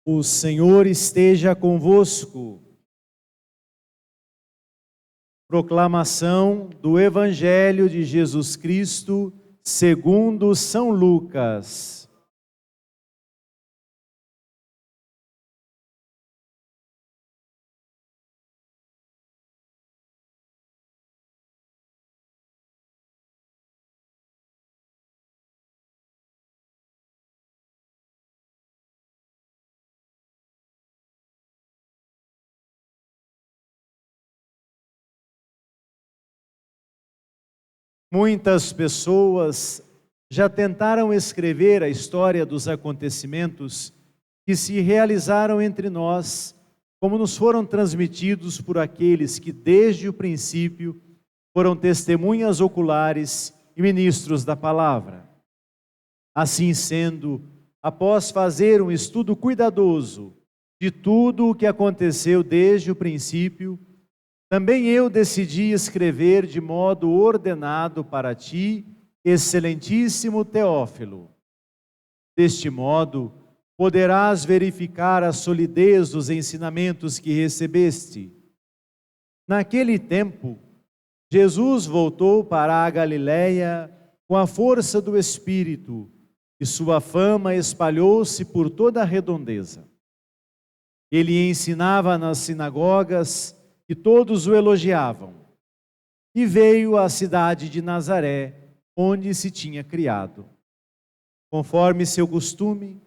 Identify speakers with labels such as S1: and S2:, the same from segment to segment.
S1: O Senhor esteja convosco. Proclamação do Evangelho de Jesus Cristo, segundo São Lucas. Muitas pessoas já tentaram escrever a história dos acontecimentos que se realizaram entre nós, como nos foram transmitidos por aqueles que desde o princípio foram testemunhas oculares e ministros da palavra. Assim sendo, após fazer um estudo cuidadoso de tudo o que aconteceu desde o princípio, também eu decidi escrever de modo ordenado para ti, excelentíssimo Teófilo. Deste modo, poderás verificar a solidez dos ensinamentos que recebeste. Naquele tempo, Jesus voltou para a Galiléia com a força do Espírito, e sua fama espalhou-se por toda a redondeza. Ele ensinava nas sinagogas, e todos o elogiavam. E veio à cidade de Nazaré, onde se tinha criado. Conforme seu costume,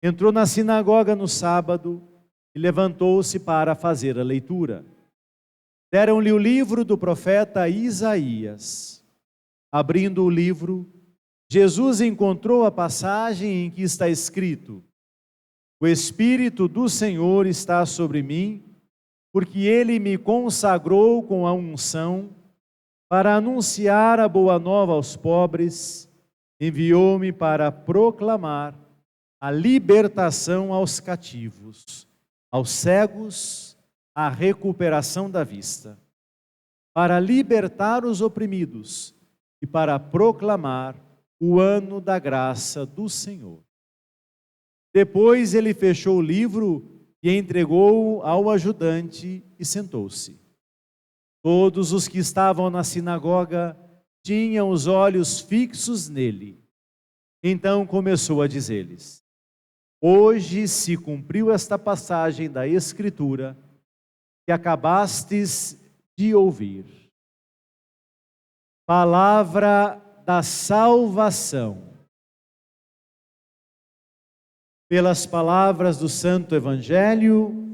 S1: entrou na sinagoga no sábado e levantou-se para fazer a leitura. Deram-lhe o livro do profeta Isaías. Abrindo o livro, Jesus encontrou a passagem em que está escrito: O Espírito do Senhor está sobre mim, porque Ele me consagrou com a unção para anunciar a boa nova aos pobres, enviou-me para proclamar a libertação aos cativos, aos cegos, a recuperação da vista, para libertar os oprimidos e para proclamar o ano da graça do Senhor. Depois ele fechou o livro e entregou-o ao ajudante e sentou-se. Todos os que estavam na sinagoga tinham os olhos fixos nele. Então começou a dizer-lhes: Hoje se cumpriu esta passagem da Escritura que acabastes de ouvir. Palavra da salvação. Pelas palavras do Santo Evangelho,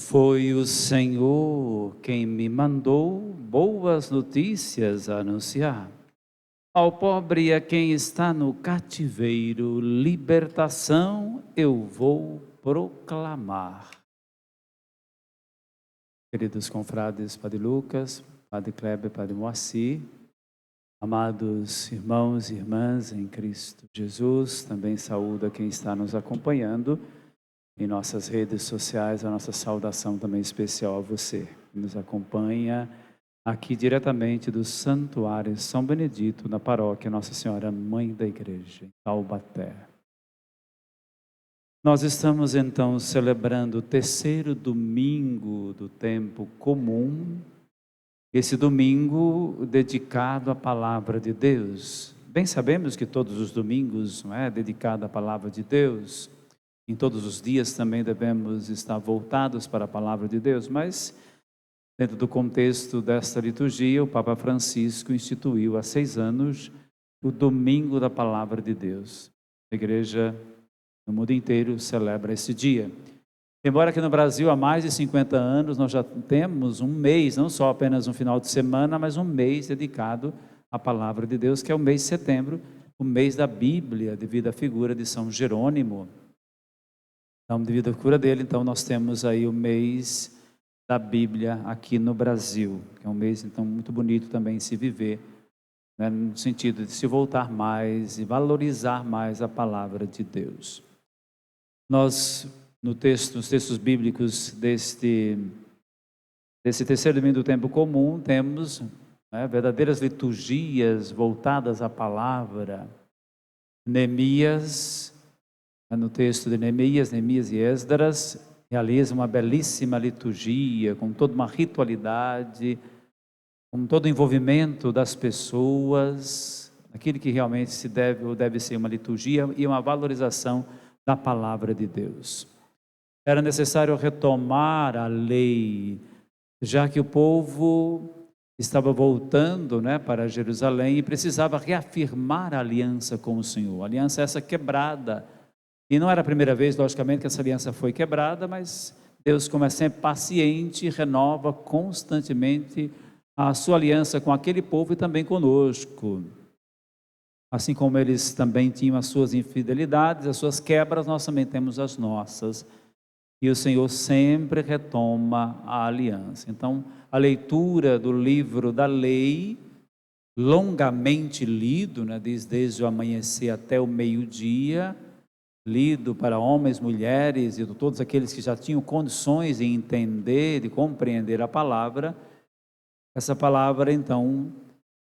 S2: Foi o Senhor quem me mandou boas notícias a anunciar. Ao pobre e a quem está no cativeiro, libertação eu vou proclamar. Queridos confrades, Padre Lucas, Padre Kleber, Padre Moacir, amados irmãos e irmãs em Cristo Jesus, também saúdo a quem está nos acompanhando em nossas redes sociais, a nossa saudação também especial a você, que nos acompanha aqui diretamente do Santuário São Benedito, na paróquia Nossa Senhora Mãe da Igreja, em Taubaté. Nós estamos então celebrando o terceiro domingo do tempo comum, esse domingo dedicado à Palavra de Deus. Bem sabemos que todos os domingos não é dedicado à Palavra de Deus. Em todos os dias também devemos estar voltados para a Palavra de Deus, mas dentro do contexto desta liturgia, o Papa Francisco instituiu há 6 anos o Domingo da Palavra de Deus. A Igreja No mundo inteiro celebra esse dia. Embora aqui no Brasil há mais de 50 anos nós já temos um mês, não só apenas um final de semana, mas um mês dedicado à palavra de Deus, que é o mês de setembro, o mês da Bíblia, devido à figura de São Jerônimo. Então, devido à figura dele, então nós temos aí o mês da Bíblia aqui no Brasil, que é um mês então muito bonito também se viver, né, no sentido de se voltar mais e valorizar mais a palavra de Deus. Nós nos textos bíblicos desse terceiro domingo do tempo comum, temos, né, verdadeiras liturgias voltadas à palavra. Neemias, no texto de Neemias e Esdras, realiza uma belíssima liturgia, com toda uma ritualidade, com todo o envolvimento das pessoas, aquilo que realmente se deve ou deve ser uma liturgia e uma valorização da palavra de Deus. Era necessário retomar a lei, já que o povo estava voltando, né, para Jerusalém e precisava reafirmar a aliança com o Senhor. A aliança essa quebrada. E não era a primeira vez, logicamente, que essa aliança foi quebrada, mas Deus, como é sempre paciente, renova constantemente a sua aliança com aquele povo e também conosco. Assim como eles também tinham as suas infidelidades, as suas quebras, nós também temos as nossas. E o Senhor sempre retoma a aliança. Então, a leitura do livro da lei, longamente lido, né, desde o amanhecer até o meio-dia, lido para homens, mulheres e todos aqueles que já tinham condições de entender, de compreender a palavra. Essa palavra, então,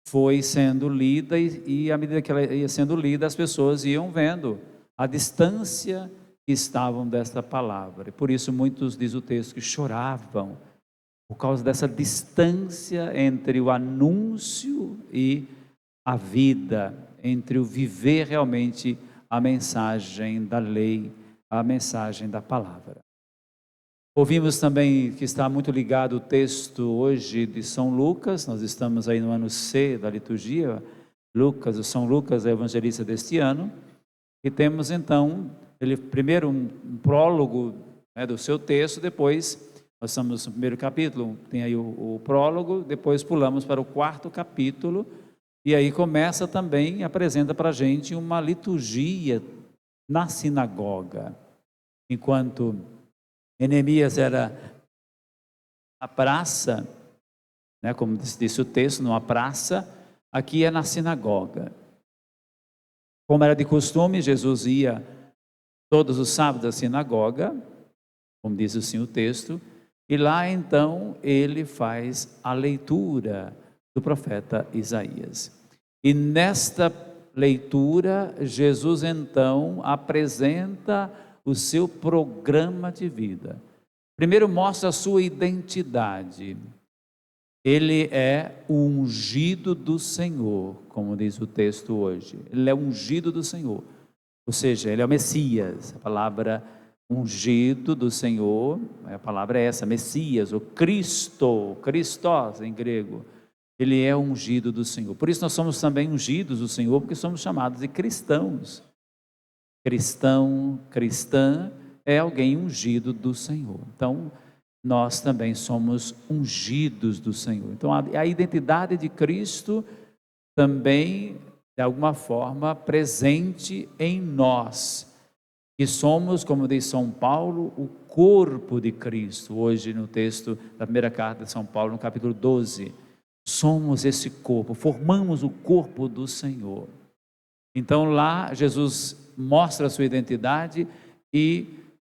S2: foi sendo lida e à medida que ela ia sendo lida, as pessoas iam vendo a distância que estavam desta palavra. E por isso muitos, diz o texto, que choravam por causa dessa distância entre o anúncio e a vida, entre o viver realmente a mensagem da lei, a mensagem da palavra. Ouvimos também que está muito ligado o texto hoje de São Lucas, nós estamos aí no ano C da liturgia, o São Lucas é o evangelista deste ano, e temos então, ele primeiro um prólogo, né, do seu texto, depois nós estamos no primeiro capítulo, tem aí o prólogo, depois pulamos para o quarto capítulo, e aí começa também, apresenta para a gente uma liturgia na sinagoga. Enquanto Neemias era a praça, né, como disse o texto, numa praça, aqui é na sinagoga. Como era de costume, Jesus ia todos os sábados à sinagoga, como diz assim o texto, e lá então ele faz a leitura do profeta Isaías. E nesta leitura, Jesus então apresenta o seu programa de vida. Primeiro mostra a sua identidade. Ele é o ungido do Senhor, como diz o texto hoje. Ele é ungido do Senhor. Ou seja, ele é o Messias. A palavra ungido do Senhor, a palavra é essa, Messias, o Cristo, Christos em grego. Ele é ungido do Senhor. Por isso nós somos também ungidos do Senhor, porque somos chamados de cristãos. Cristão, cristã é alguém ungido do Senhor. Então, nós também somos ungidos do Senhor. Então, a identidade de Cristo também, de alguma forma, presente em nós. Que somos, como diz São Paulo, o corpo de Cristo. Hoje, no texto da primeira carta de São Paulo, no capítulo 12. Somos esse corpo, formamos o corpo do Senhor. Então lá Jesus mostra a sua identidade e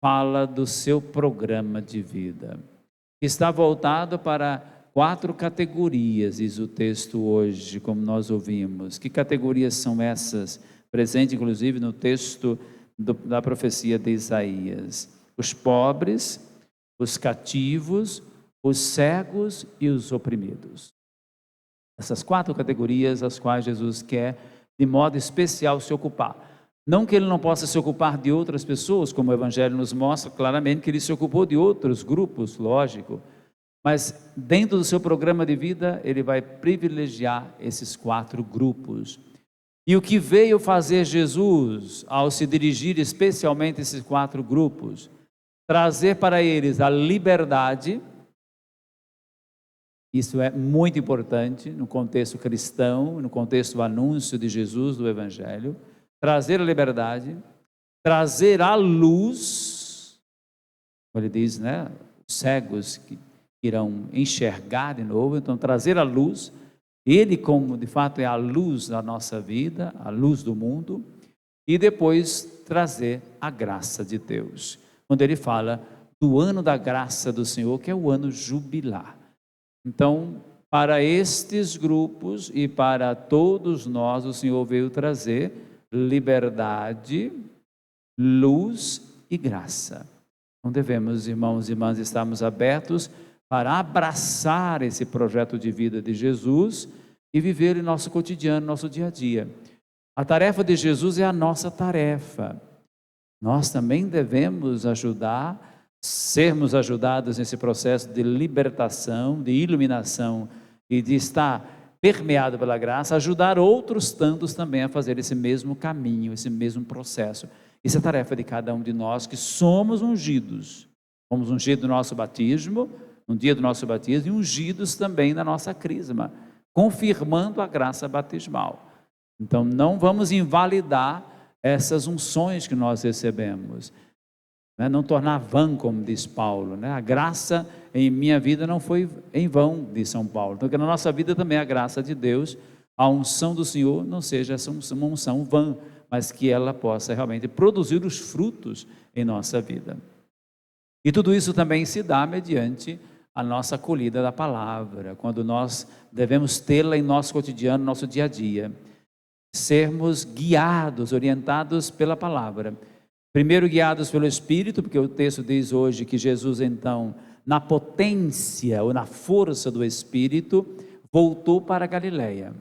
S2: fala do seu programa de vida. Está voltado para 4 categorias, diz o texto hoje, como nós ouvimos. Que categorias são essas? Presente inclusive no texto da profecia de Isaías. Os pobres, os cativos, os cegos e os oprimidos. Essas 4 categorias as quais Jesus quer, de modo especial, se ocupar. Não que ele não possa se ocupar de outras pessoas, como o Evangelho nos mostra claramente que ele se ocupou de outros grupos, lógico, mas dentro do seu programa de vida, ele vai privilegiar esses 4 grupos. E o que veio fazer Jesus ao se dirigir especialmente a esses 4 grupos? Trazer para eles a liberdade. Isso é muito importante no contexto cristão, no contexto do anúncio de Jesus, do Evangelho. Trazer a liberdade, trazer a luz, como ele diz, né? Os cegos que irão enxergar de novo, então trazer a luz. Ele, como de fato é a luz da nossa vida, a luz do mundo, e depois trazer a graça de Deus. Quando ele fala do ano da graça do Senhor, que é o ano jubilar. Então, para estes grupos e para todos nós, o Senhor veio trazer liberdade, luz e graça. Então devemos, irmãos e irmãs, estarmos abertos para abraçar esse projeto de vida de Jesus e viver em nosso cotidiano, nosso dia a dia. A tarefa de Jesus é a nossa tarefa. Nós também devemos ajudar, sermos ajudados nesse processo de libertação, de iluminação e de estar permeado pela graça, ajudar outros tantos também a fazer esse mesmo caminho, esse mesmo processo. Isso é tarefa de cada um de nós que somos ungidos. Fomos ungidos no nosso batismo, no dia do nosso batismo, e ungidos também na nossa crisma, confirmando a graça batismal. Então não vamos invalidar essas unções que nós recebemos, né? Não tornar vã, como diz Paulo, né? A graça em minha vida não foi em vão, diz São Paulo. Então que na nossa vida também a graça de Deus, a unção do Senhor não seja uma unção vã, mas que ela possa realmente produzir os frutos em nossa vida. E tudo isso também se dá mediante a nossa acolhida da palavra, quando nós devemos tê-la em nosso cotidiano, nosso dia a dia. Sermos guiados, orientados pela palavra. Primeiro guiados pelo Espírito, porque o texto diz hoje que Jesus então, na potência ou na força do Espírito, voltou para a Galileia.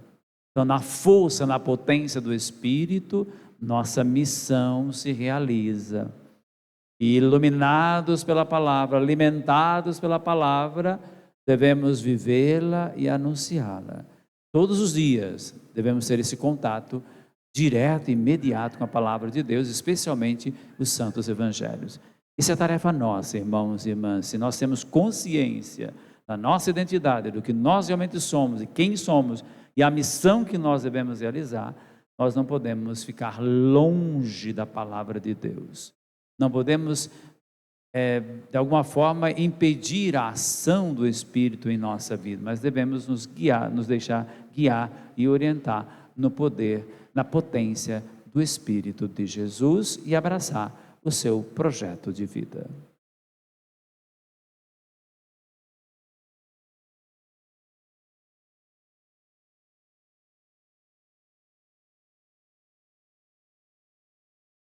S2: Então na força, na potência do Espírito, nossa missão se realiza. E iluminados pela palavra, alimentados pela palavra, devemos vivê-la e anunciá-la. Todos os dias devemos ter esse contato direto e imediato com a palavra de Deus, especialmente os santos evangelhos. Isso é tarefa nossa, irmãos e irmãs. Se nós temos consciência da nossa identidade, do que nós realmente somos e quem somos e a missão que nós devemos realizar, nós não podemos ficar longe da palavra de Deus. Não podemos, de alguma forma, impedir a ação do Espírito em nossa vida, mas devemos nos guiar, nos deixar guiar e orientar no poder, na potência do Espírito de Jesus e abraçar o seu projeto de vida.